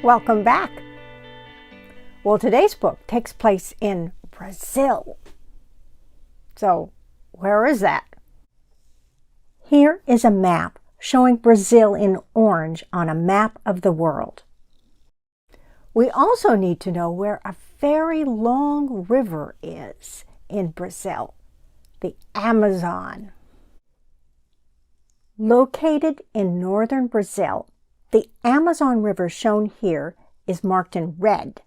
Welcome back. Well, today's book takes place in Brazil. So, where is that? Here is a map showing Brazil in orange on a map of the world. We also need to know where a very long river is in Brazil, the Amazon. Located in northern Brazil, the Amazon River shown here is marked in red.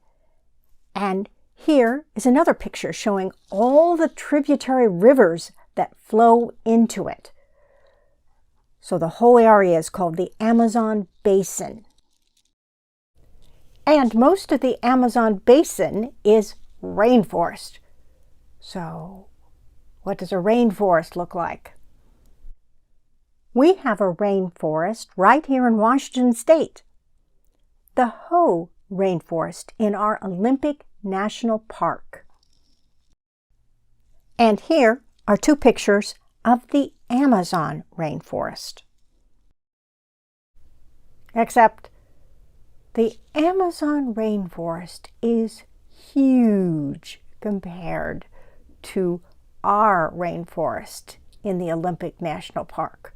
And here is another picture showing all the tributary rivers that flow into it. So the whole area is called the Amazon Basin. And most of the Amazon Basin is rainforest. So what does a rainforest look like? We have a rainforest right here in Washington State. The Hoh rainforest in our Olympic National Park. And here are two pictures of the Amazon rainforest. Except the Amazon rainforest is huge compared to our rainforest in the Olympic National Park.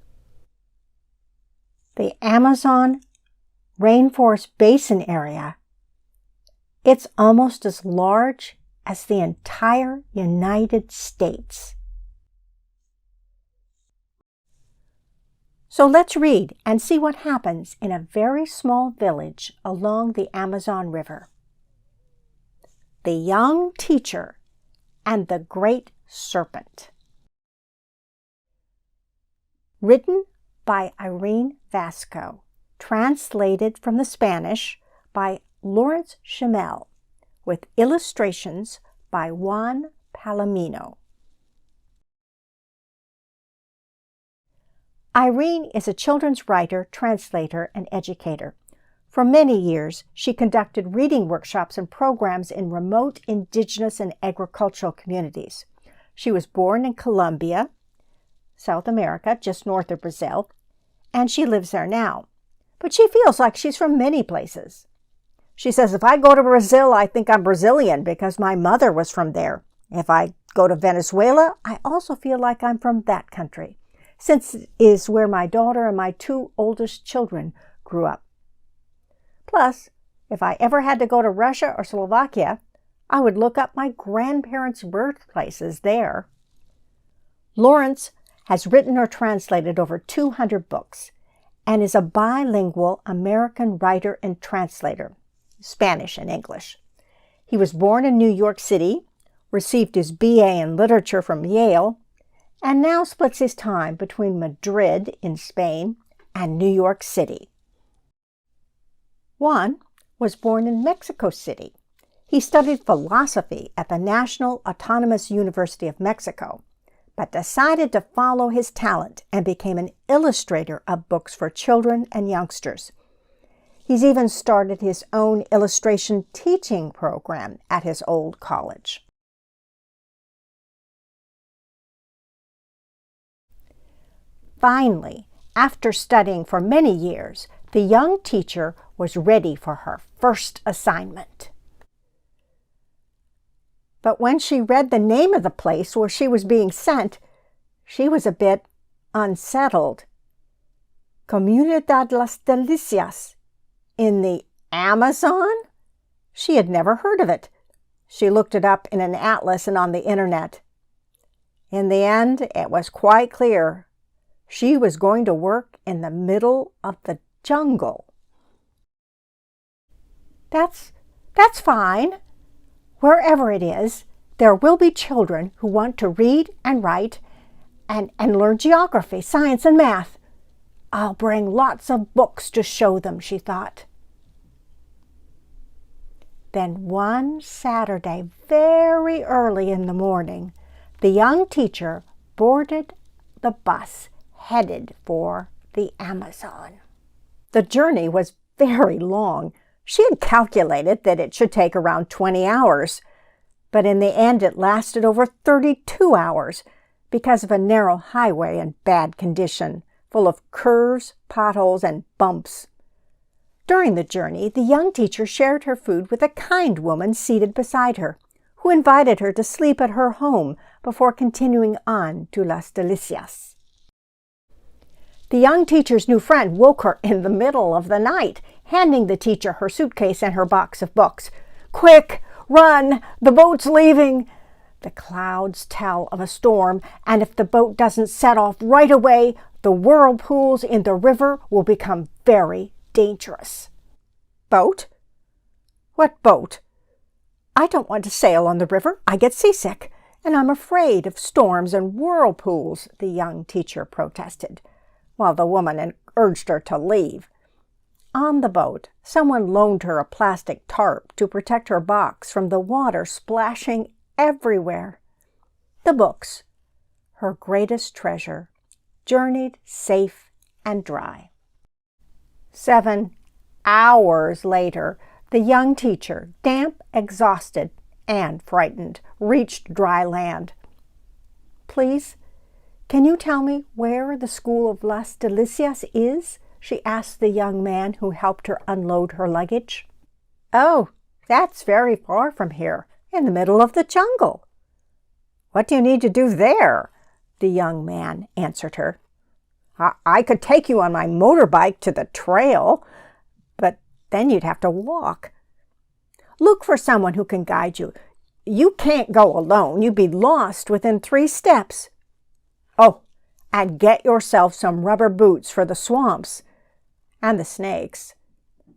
The Amazon rainforest basin area, it's almost as large as the entire United States. So let's read and see what happens in a very small village along the Amazon River. The Young Teacher and the Great Serpent. Written by Irene Vasco. Translated from the Spanish by Lawrence Schimel, with illustrations by Juan Palomino. Irene is a children's writer, translator, and educator. For many years, she conducted reading workshops and programs in remote indigenous and agricultural communities. She was born in Colombia, South America, just north of Brazil, and she lives there now. But she feels like she's from many places. She says, if I go to Brazil, I think I'm Brazilian because my mother was from there. If I go to Venezuela, I also feel like I'm from that country, since it is where my daughter and my two oldest children grew up. Plus, if I ever had to go to Russia or Slovakia, I would look up my grandparents' birthplaces there. Lawrence has written or translated over 200 books and is a bilingual American writer and translator, Spanish and English. He was born in New York City, received his BA in literature from Yale, and now splits his time between Madrid in Spain and New York City. Juan was born in Mexico City. He studied philosophy at the National Autonomous University of Mexico, but decided to follow his talent and became an illustrator of books for children and youngsters. He's even started his own illustration teaching program at his old college. Finally, after studying for many years, the young teacher was ready for her first assignment. But when she read the name of the place where she was being sent, she was a bit unsettled. Comunidad Las Delicias, in the Amazon? She had never heard of it. She looked it up in an atlas and on the internet. In the end, it was quite clear. She was going to work in the middle of the jungle. That's fine. Wherever it is, there will be children who want to read and write and learn geography, science, and math. I'll bring lots of books to show them, she thought. Then one Saturday, very early in the morning, the young teacher boarded the bus headed for the Amazon. The journey was very long. She had calculated that it should take around 20 hours, but in the end it lasted over 32 hours because of a narrow highway in bad condition, full of curves, potholes, and bumps. During the journey, the young teacher shared her food with a kind woman seated beside her, who invited her to sleep at her home before continuing on to Las Delicias. The young teacher's new friend woke her in the middle of the night, handing the teacher her suitcase and her box of books. "Quick! Run! The boat's leaving! The clouds tell of a storm, and if the boat doesn't set off right away, the whirlpools in the river will become very dangerous." "Boat? What boat? I don't want to sail on the river. I get seasick, and I'm afraid of storms and whirlpools," the young teacher protested, while the woman urged her to leave. On the boat, someone loaned her a plastic tarp to protect her box from the water splashing everywhere. The books, her greatest treasure, journeyed safe and dry. 7 hours later, the young teacher, damp, exhausted, and frightened, reached dry land. "Please, can you tell me where the school of Las Delicias is?" she asked the young man who helped her unload her luggage. "Oh, that's very far from here, in the middle of the jungle." "What do you need to do there?" the young man answered her. I could take you on my motorbike to the trail, but then you'd have to walk." "Look for someone who can guide you. You can't go alone. You'd be lost within 3 steps. Oh, and get yourself some rubber boots for the swamps and the snakes.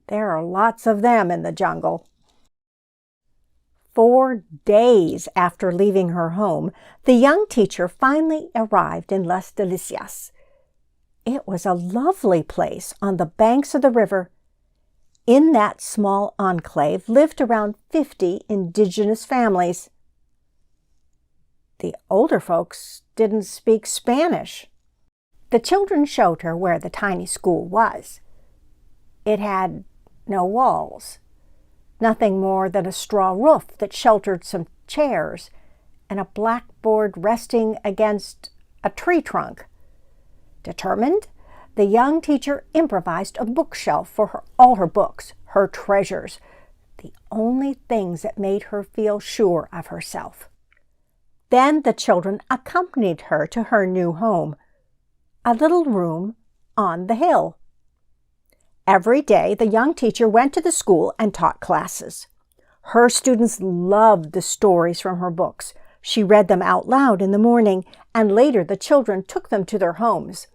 There are lots of them in the jungle." 4 days after leaving her home, the young teacher finally arrived in Las Delicias. It was a lovely place on the banks of the river. In that small enclave lived around 50 indigenous families. The older folks didn't speak Spanish. The children showed her where the tiny school was. It had no walls, nothing more than a straw roof that sheltered some chairs and a blackboard resting against a tree trunk. Determined, the young teacher improvised a bookshelf for all her books, her treasures, the only things that made her feel sure of herself. Then the children accompanied her to her new home, a little room on the hill. Every day, the young teacher went to the school and taught classes. Her students loved the stories from her books. She read them out loud in the morning, and later the children took them to their homes.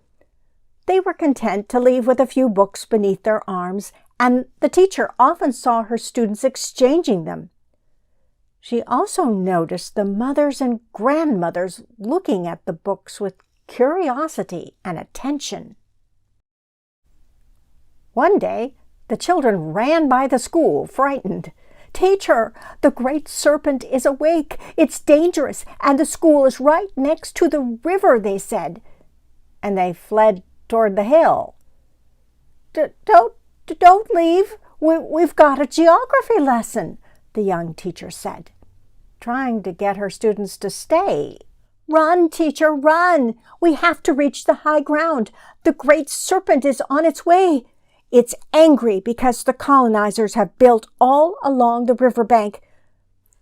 They were content to leave with a few books beneath their arms, and the teacher often saw her students exchanging them. She also noticed the mothers and grandmothers looking at the books with curiosity and attention. One day, the children ran by the school, frightened. "Teacher, the great serpent is awake. It's dangerous, and the school is right next to the river," they said. And they fled toward the hill. Don't leave. We've got a geography lesson," the young teacher said, trying to get her students to stay. "Run, teacher, run! We have to reach the high ground. The great serpent is on its way. It's angry because the colonizers have built all along the riverbank.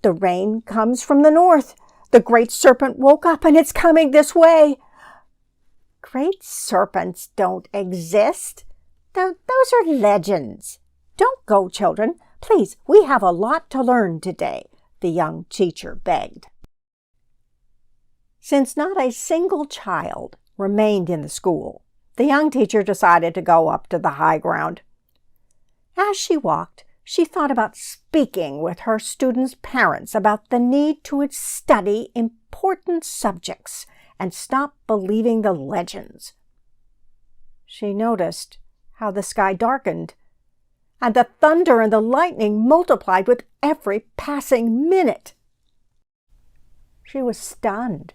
The rain comes from the north. The great serpent woke up and it's coming this way." "Great serpents don't exist. Those are legends. Don't go, children. Please, we have a lot to learn today," the young teacher begged. Since not a single child remained in the school, the young teacher decided to go up to the high ground. As she walked, she thought about speaking with her students' parents about the need to study important subjects and stop believing the legends. She noticed how the sky darkened, and the thunder and the lightning multiplied with every passing minute. She was stunned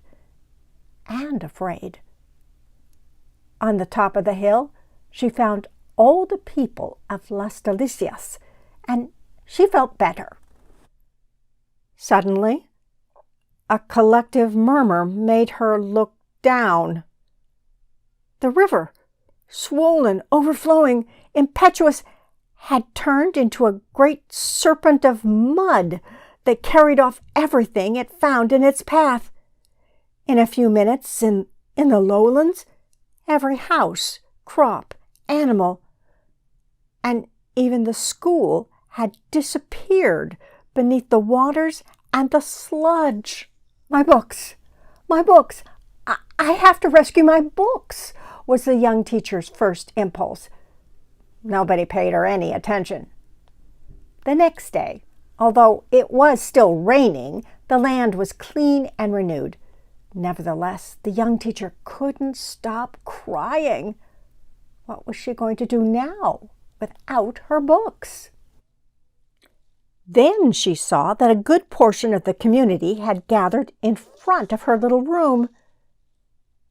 and afraid. On the top of the hill, she found all the people of Las Delicias, and she felt better. Suddenly, a collective murmur made her look down. The river, swollen, overflowing, impetuous, had turned into a great serpent of mud that carried off everything it found in its path. In a few minutes, in the lowlands, every house, crop, animal, and even the school had disappeared beneath the waters and the sludge. My books! My books! I have to rescue my books, was the young teacher's first impulse. Nobody paid her any attention. The next day, although it was still raining, the land was clean and renewed. Nevertheless, the young teacher couldn't stop crying. What was she going to do now without her books? Then she saw that a good portion of the community had gathered in front of her little room.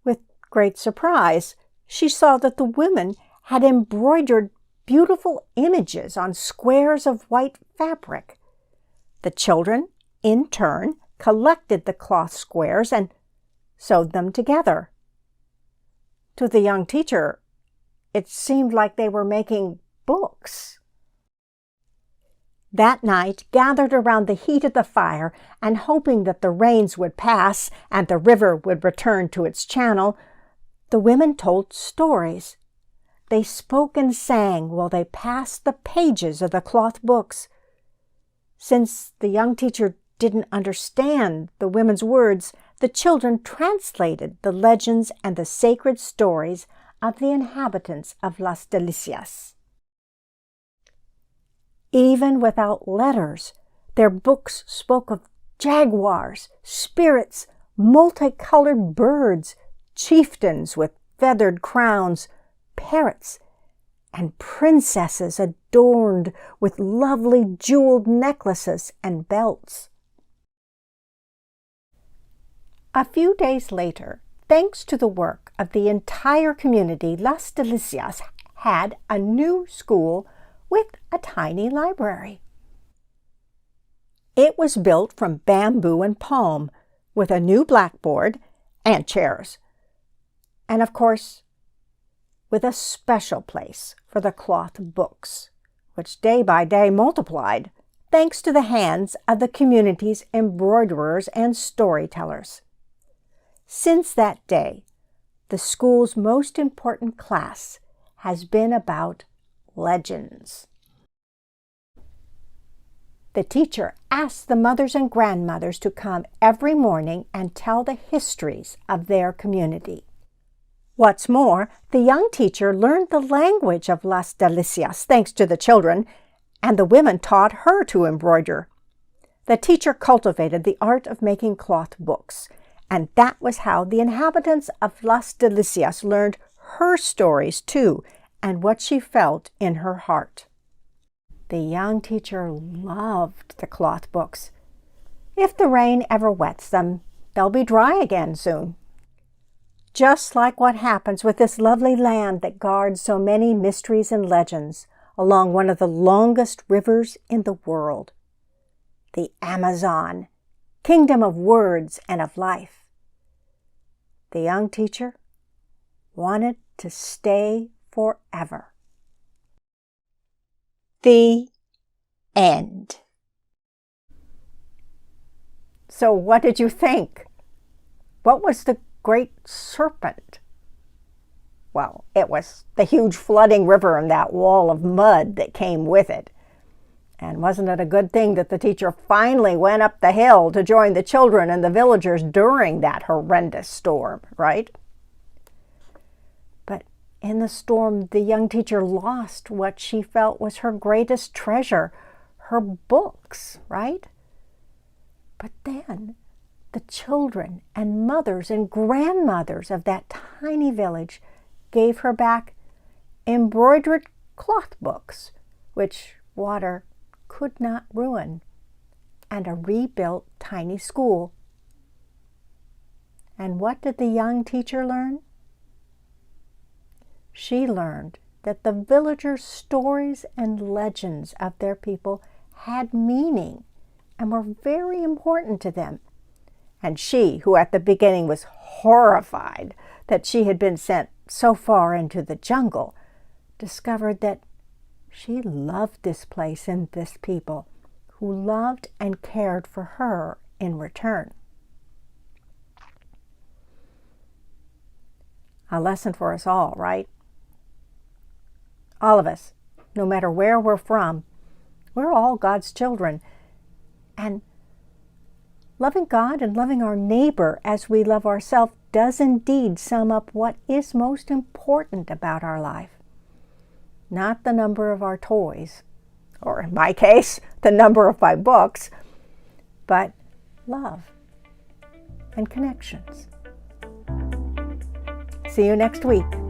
With great surprise, she saw that the women had embroidered beautiful images on squares of white fabric. The children, in turn, collected the cloth squares and sewed them together. To the young teacher, it seemed like they were making books. That night, gathered around the heat of the fire and hoping that the rains would pass and the river would return to its channel, the women told stories. They spoke and sang while they passed the pages of the cloth books. Since the young teacher didn't understand the women's words, the children translated the legends and the sacred stories of the inhabitants of Las Delicias. Even without letters, their books spoke of jaguars, spirits, multicolored birds, chieftains with feathered crowns, parrots, and princesses adorned with lovely jeweled necklaces and belts. A few days later, thanks to the work of the entire community, Las Delicias had a new school with a tiny library. It was built from bamboo and palm, with a new blackboard and chairs, and of course, with a special place for the cloth books, which day by day multiplied, thanks to the hands of the community's embroiderers and storytellers. Since that day, the school's most important class has been about legends. The teacher asked the mothers and grandmothers to come every morning and tell the histories of their community. What's more, the young teacher learned the language of Las Delicias thanks to the children, and the women taught her to embroider. The teacher cultivated the art of making cloth books, and that was how the inhabitants of Las Delicias learned her stories too, and what she felt in her heart. The young teacher loved the cloth books. If the rain ever wets them, they'll be dry again soon. Just like what happens with this lovely land that guards so many mysteries and legends along one of the longest rivers in the world, the Amazon, kingdom of words and of life. The young teacher wanted to stay forever. The end. So what did you think? What was the great serpent? Well, it was the huge flooding river and that wall of mud that came with it. And wasn't it a good thing that the teacher finally went up the hill to join the children and the villagers during that horrendous storm, right? But in the storm, the young teacher lost what she felt was her greatest treasure, her books, right? But then the children and mothers and grandmothers of that tiny village gave her back embroidered cloth books, which water could not ruin, and a rebuilt tiny school. And what did the young teacher learn? She learned that the villagers' stories and legends of their people had meaning and were very important to them. And she, who at the beginning was horrified that she had been sent so far into the jungle, discovered that She loved this place and this people who loved and cared for her in return. A lesson for us all, right? All of us, no matter where we're from, we're all God's children. And loving God and loving our neighbor as we love ourselves does indeed sum up what is most important about our life. Not the number of our toys, or in my case, the number of my books, but love and connections. See you next week.